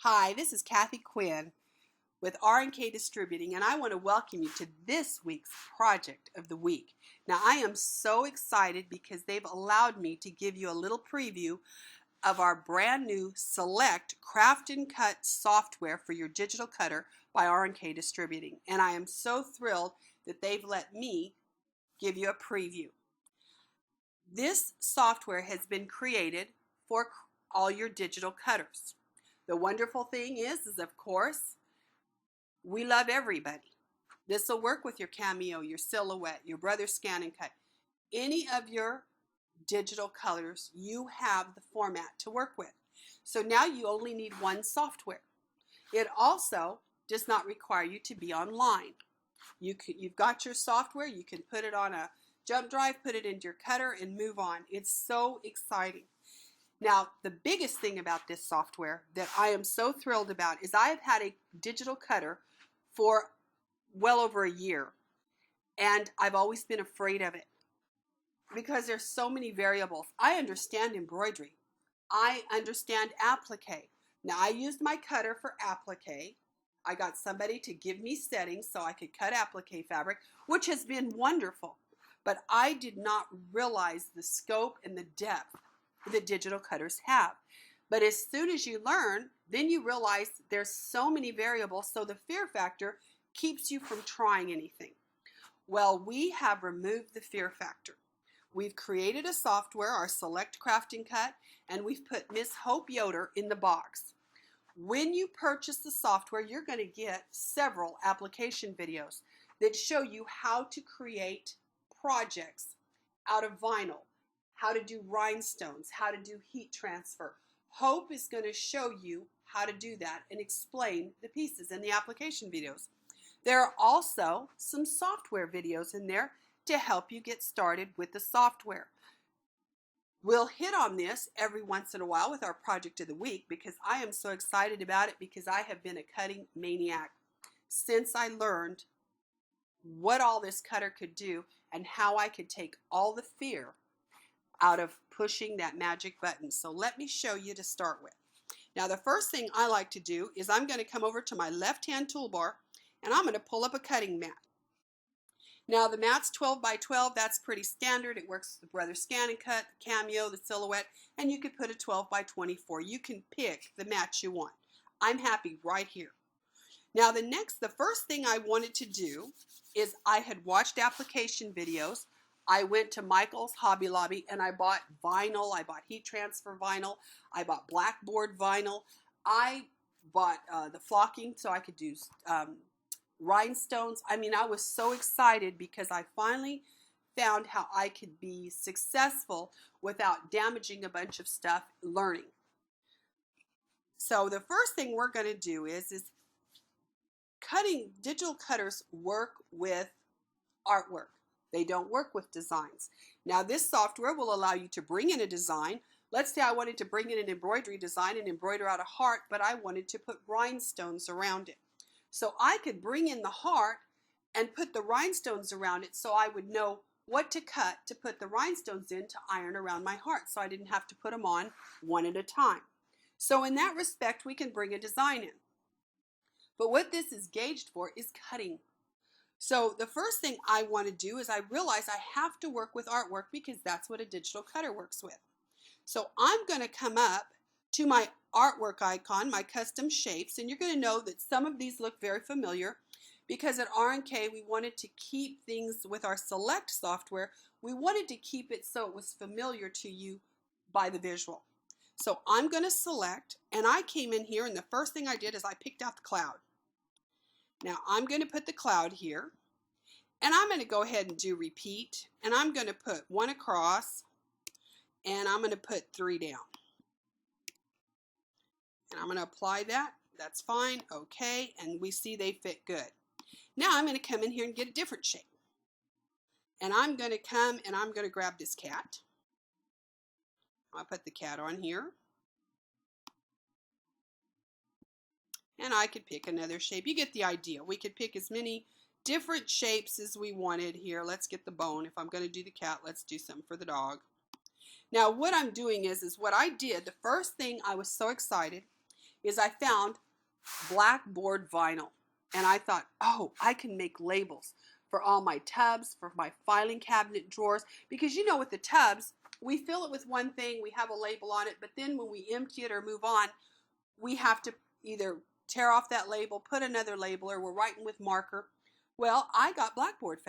Hi, this is Kathy Quinn with R&K Distributing, and I want to welcome you to this week's Project of the Week. Now, I am so excited because they've allowed me to give you a little preview of our brand new Select Craft and Cut software for your digital cutter by R&K Distributing. And I am so thrilled that they've let me give you a preview. This software has been created for all your digital cutters. The wonderful thing is of course, we love everybody. This will work with your Cameo, your Silhouette, your Brother Scan and Cut. Any of your digital colors, you have the format to work with. So now you only need one software. It also does not require you to be online. You've got your software, you can put it on a jump drive, put it into your cutter, and move on. It's so exciting. Now, the biggest thing about this software that I am so thrilled about is I have had a digital cutter for well over a year, and I've always been afraid of it because there's so many variables. I understand embroidery. I understand applique. Now, I used my cutter for applique. I got somebody to give me settings so I could cut applique fabric, which has been wonderful. But I did not realize the scope and the depth that digital cutters have. But as soon as you learn, then you realize there's so many variables, so the fear factor keeps you from trying anything. Well, we have removed the fear factor. We've created a software, our Select Craft and Cut, and we've put Miss Hope Yoder in the box. When you purchase the software, you're going to get several application videos that show you how to create projects out of vinyl, how to do rhinestones, how to do heat transfer. Hope is going to show you how to do that and explain the pieces in the application videos. There are also some software videos in there to help you get started with the software. We'll hit on this every once in a while with our Project of the Week because I am so excited about it because I have been a cutting maniac since I learned what all this cutter could do and how I could take all the fear out of pushing that magic button. So let me show you to start with. Now the first thing I like to do is I'm going to come over to my left hand toolbar and I'm going to pull up a cutting mat. Now the mat's 12 by 12, that's pretty standard. It works with the Brother Scan and Cut, the Cameo, the Silhouette, and you could put a 12 by 24. You can pick the mat you want. I'm happy right here. Now the first thing I wanted to do is I had watched application videos. I went to Michael's Hobby Lobby and I bought vinyl. I bought heat transfer vinyl. I bought blackboard vinyl. I bought the flocking so I could do rhinestones. I mean, I was so excited because I finally found how I could be successful without damaging a bunch of stuff learning. So the first thing we're going to do is digital cutters work with artwork. They don't work with designs. Now this software will allow you to bring in a design. Let's say I wanted to bring in an embroidery design and embroider out a heart, but I wanted to put rhinestones around it. So I could bring in the heart and put the rhinestones around it so I would know what to cut to put the rhinestones in to iron around my heart so I didn't have to put them on one at a time. So in that respect, we can bring a design in. But what this is gauged for is cutting. So the first thing I want to do is I realize I have to work with artwork because that's what a digital cutter works with. So I'm going to come up to my artwork icon, my custom shapes, and you're going to know that some of these look very familiar because at R&K we wanted to keep things with our Select software. We wanted to keep it so it was familiar to you by the visual. So I'm going to select, and I came in here and the first thing I did is I picked out the cloud. Now I'm going to put the cloud here, and I'm going to go ahead and do repeat, and I'm going to put 1 across, and I'm going to put 3 down. And I'm going to apply that. That's fine. Okay. And we see they fit good. Now I'm going to come in here and get a different shape. And I'm going to come and I'm going to grab this cat. I'll put the cat on here. And I could pick another shape. You get the idea. We could pick as many different shapes as we wanted here. Let's get the bone. If I'm going to do the cat, let's do something for the dog. Now what I'm doing is what I did, the first thing I was so excited is I found blackboard vinyl. And I thought, oh, I can make labels for all my tubs, for my filing cabinet drawers. Because you know, with the tubs, we fill it with one thing, we have a label on it, but then when we empty it or move on, we have to either tear off that label, put another label, or we're writing with marker. Well, I got blackboard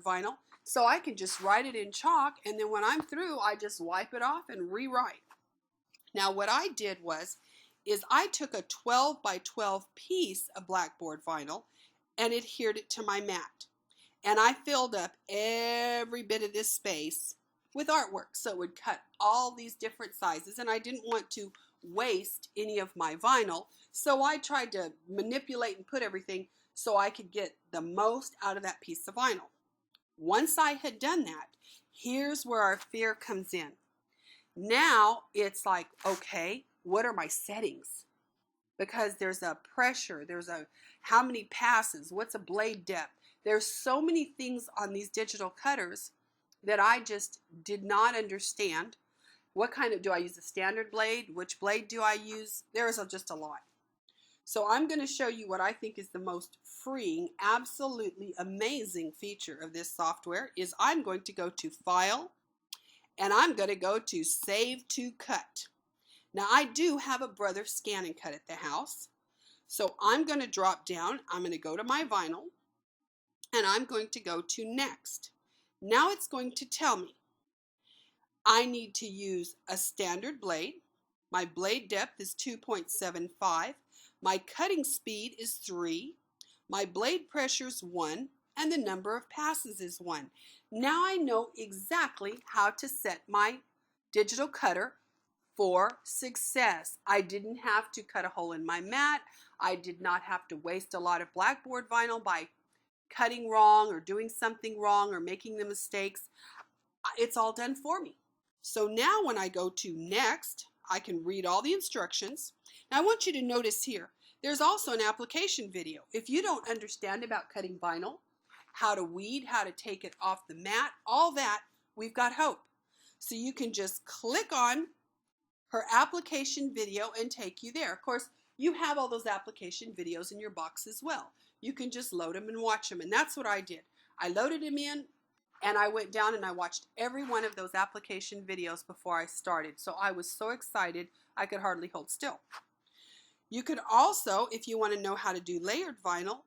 vinyl, so I can just write it in chalk, and then when I'm through, I just wipe it off and rewrite. Now, what I did is I took a 12 by 12 piece of blackboard vinyl and adhered it to my mat. And I filled up every bit of this space with artwork, so it would cut all these different sizes, and I didn't want to waste any of my vinyl, so I tried to manipulate and put everything so I could get the most out of that piece of vinyl. Once I had done that, here's where our fear comes in. Now it's like, okay, what are my settings? Because there's a pressure, there's a how many passes, what's a blade depth. There's so many things on these digital cutters that I just did not understand. What kind of, do I use a standard blade? Which blade do I use? There's just a lot. So I'm going to show you what I think is the most freeing, absolutely amazing feature of this software is I'm going to go to File, and I'm going to go to Save to Cut. Now I do have a Brother Scan and Cut at the house, so I'm going to drop down, I'm going to go to my vinyl, and I'm going to go to Next. Now it's going to tell me I need to use a standard blade. My blade depth is 2.75. My cutting speed is 3. My blade pressure is 1. And the number of passes is 1. Now I know exactly how to set my digital cutter for success. I didn't have to cut a hole in my mat. I did not have to waste a lot of blackboard vinyl by cutting wrong or doing something wrong or making the mistakes. It's all done for me. So now when I go to Next, I can read all the instructions. Now I want you to notice here, there's also an application video. If you don't understand about cutting vinyl, how to weed, how to take it off the mat, all that, we've got Hope. So you can just click on her application video and take you there. Of course, you have all those application videos in your box as well. You can just load them and watch them, and that's what I did. I loaded them in, and I went down and I watched every one of those application videos before I started. So I was so excited I could hardly hold still. You could also, if you want to know how to do layered vinyl,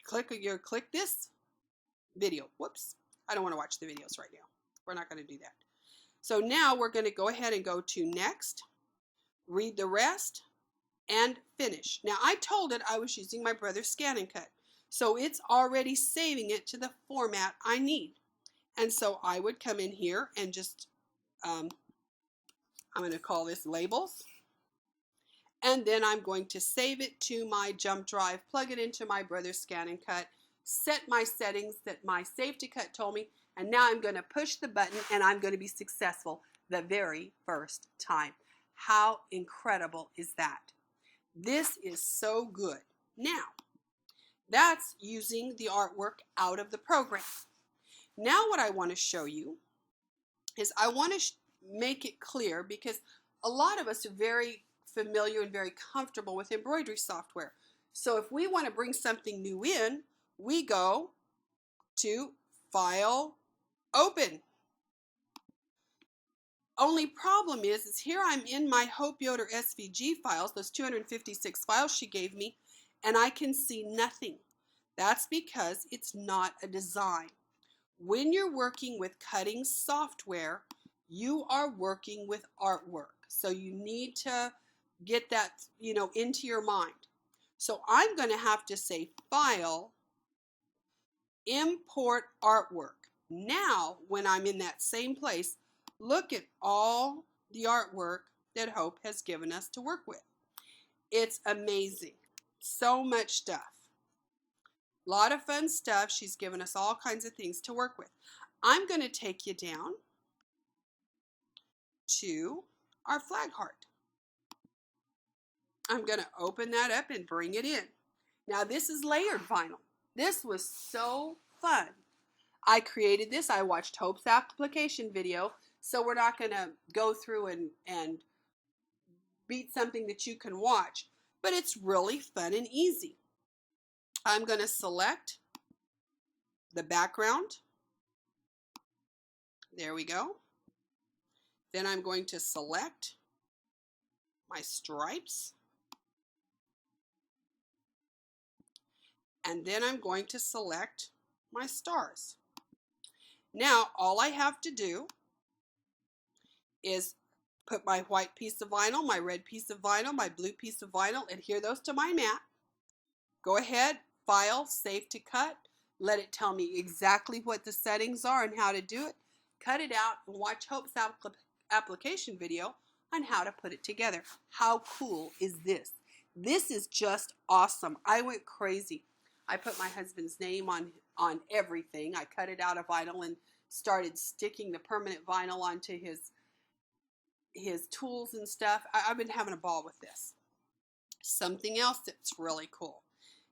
click this video. Whoops, I don't want to watch the videos right now. We're not going to do that. So now we're going to go ahead and go to Next, read the rest, and finish. Now I told it I was using my Brother Scan and Cut. So it's already saving it to the format I need. And so I would come in here and just, I'm going to call this labels. And then I'm going to save it to my jump drive, plug it into my Brother Scan and Cut, set my settings that my Save to Cut told me, and now I'm going to push the button and I'm going to be successful the very first time. How incredible is that? This is so good. Now, that's using the artwork out of the program. Now what I want to show you is I want to make it clear, because a lot of us are very familiar and very comfortable with embroidery software. So if we want to bring something new in, we go to File, Open. Only problem is here I'm in my Hope Yoder SVG files, those 256 files she gave me, and I can see nothing. That's because it's not a design. When you're working with cutting software, you are working with artwork. So you need to get that, into your mind. So I'm going to have to say File, Import Artwork. Now, when I'm in that same place, look at all the artwork that Hope has given us to work with. It's amazing. So much stuff. A lot of fun stuff. She's given us all kinds of things to work with. I'm going to take you down to our flag heart. I'm going to open that up and bring it in. Now this is layered vinyl. This was so fun. I created this. I watched Hope's application video, So we're not going to go through and beat something that you can watch, but it's really fun and easy. I'm going to select the background. There we go. Then I'm going to select my stripes. And then I'm going to select my stars. Now, all I have to do is put my white piece of vinyl, my red piece of vinyl, my blue piece of vinyl, adhere those to my mat. Go ahead, File, Save to Cut. Let it tell me exactly what the settings are and how to do it. Cut it out and watch Hope's application video on how to put it together. How cool is this? This is just awesome. I went crazy. I put my husband's name on everything. I cut it out of vinyl and started sticking the permanent vinyl onto his tools and stuff. I've been having a ball with this. Something else that's really cool.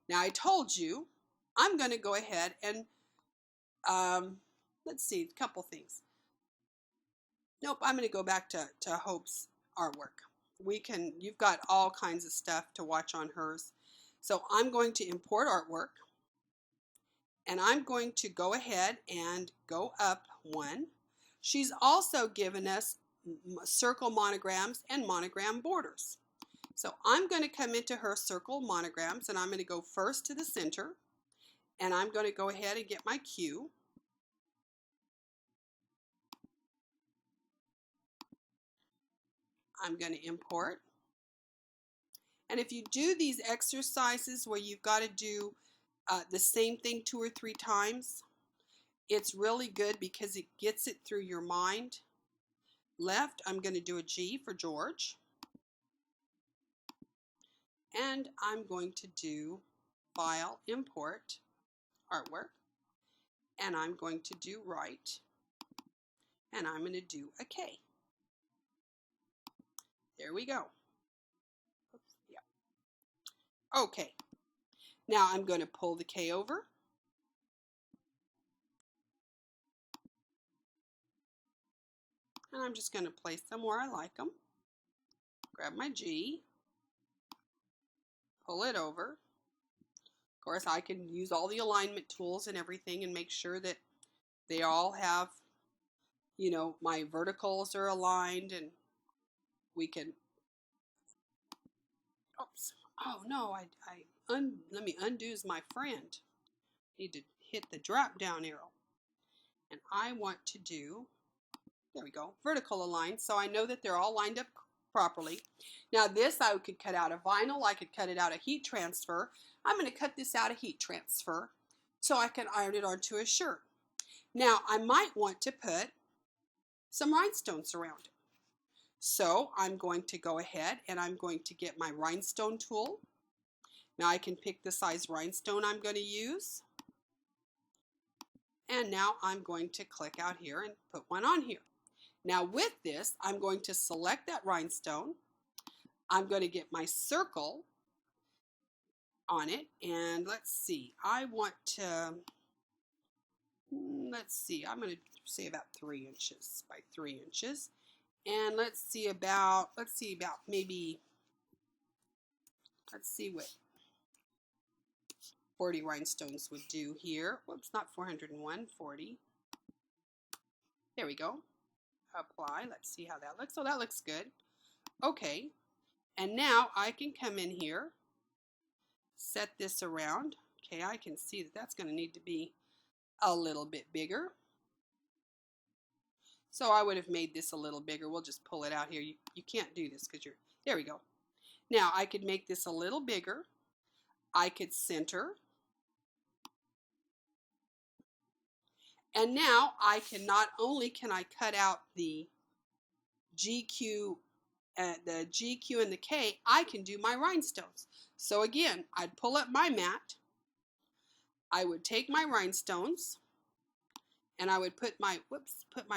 Now I told you I'm going to go ahead and let's see, a couple things. Nope, I'm going to go back to Hope's artwork. You've got all kinds of stuff to watch on hers. So I'm going to import artwork, and I'm going to go ahead and go up one. She's also given us circle monograms and monogram borders. So I'm going to come into her circle monograms, and I'm going to go first to the center, and I'm going to go ahead and get my cue. I'm going to import. And if you do these exercises where you've got to do the same thing 2 or 3 times, it's really good because it gets it through your mind. Left, I'm going to do a G for George. And I'm going to do File, Import, Artwork. And I'm going to do Right. And I'm going to do a K. There we go. Oops, yeah. Okay. Now I'm going to pull the K over. And I'm just going to place them where I like them. Grab my G. Pull it over. Of course, I can use all the alignment tools and everything and make sure that they all have, you know, my verticals are aligned, and we can, oops, oh no, let me undo my friend. Need to hit the drop down arrow. And I want to do, there we go, vertical align, so I know that they're all lined up properly. Now this I could cut out of vinyl, I could cut it out of heat transfer. I'm going to cut this out of heat transfer so I can iron it onto a shirt. Now I might want to put some rhinestones around it. So I'm going to go ahead and I'm going to get my rhinestone tool. Now I can pick the size rhinestone I'm going to use. And now I'm going to click out here and put one on here. Now with this, I'm going to select that rhinestone. I'm going to get my circle on it, and let's see, I want to, let's see, I'm going to say about 3 inches by 3 inches, and let's see about maybe, let's see what 40 rhinestones would do here. Whoops, not 401, 40. There we go. Apply. Let's see how that looks. So that looks good. Okay, and now I can come in here, set this around. Okay, I can see that that's going to need to be a little bit bigger. So I would have made this a little bigger. We'll just pull it out here. You can't do this because there we go. Now I could make this a little bigger. I could center. And now I can, not only can I cut out the GQ and the K, I can do my rhinestones. So again, I'd pull up my mat. I would take my rhinestones and I would put my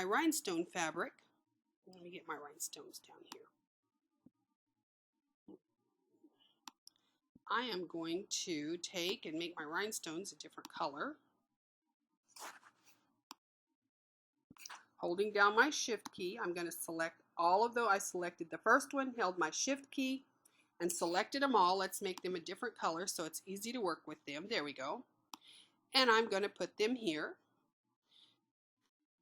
rhinestone fabric. Let me get my rhinestones down here. I am going to take and make my rhinestones a different color. holding down my shift key, I'm going to select all of those. I selected the first one, held my shift key, and selected them all. Let's make them a different color so it's easy to work with them. There we go. And I'm going to put them here.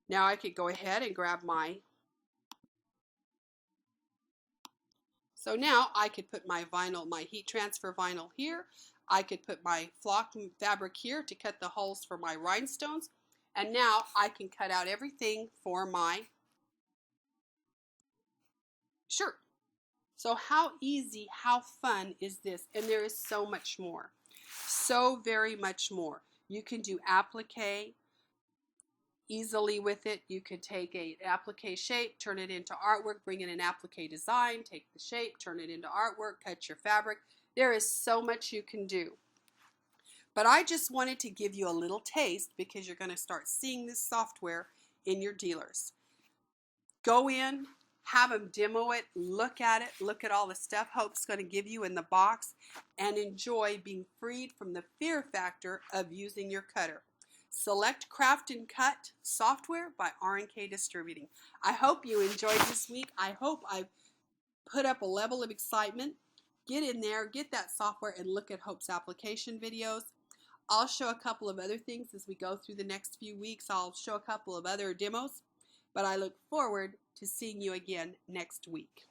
Now I could go ahead and grab my, so now I could put my vinyl, my heat transfer vinyl here. I could put my flock fabric here to cut the holes for my rhinestones. And now I can cut out everything for my shirt. So how easy, how fun is this? And there is so much more. So very much more. You can do applique easily with it. You could take an applique shape, turn it into artwork, bring in an applique design, take the shape, turn it into artwork, cut your fabric. There is so much you can do. But I just wanted to give you a little taste because you're going to start seeing this software in your dealers. Go in, have them demo it, look at all the stuff Hope's going to give you in the box, and enjoy being freed from the fear factor of using your cutter. Select Craft and Cut software by R&K Distributing. I hope you enjoyed this week. I hope I've put up a level of excitement. Get in there, get that software, and look at Hope's application videos. I'll show a couple of other things as we go through the next few weeks. I'll show a couple of other demos, but I look forward to seeing you again next week.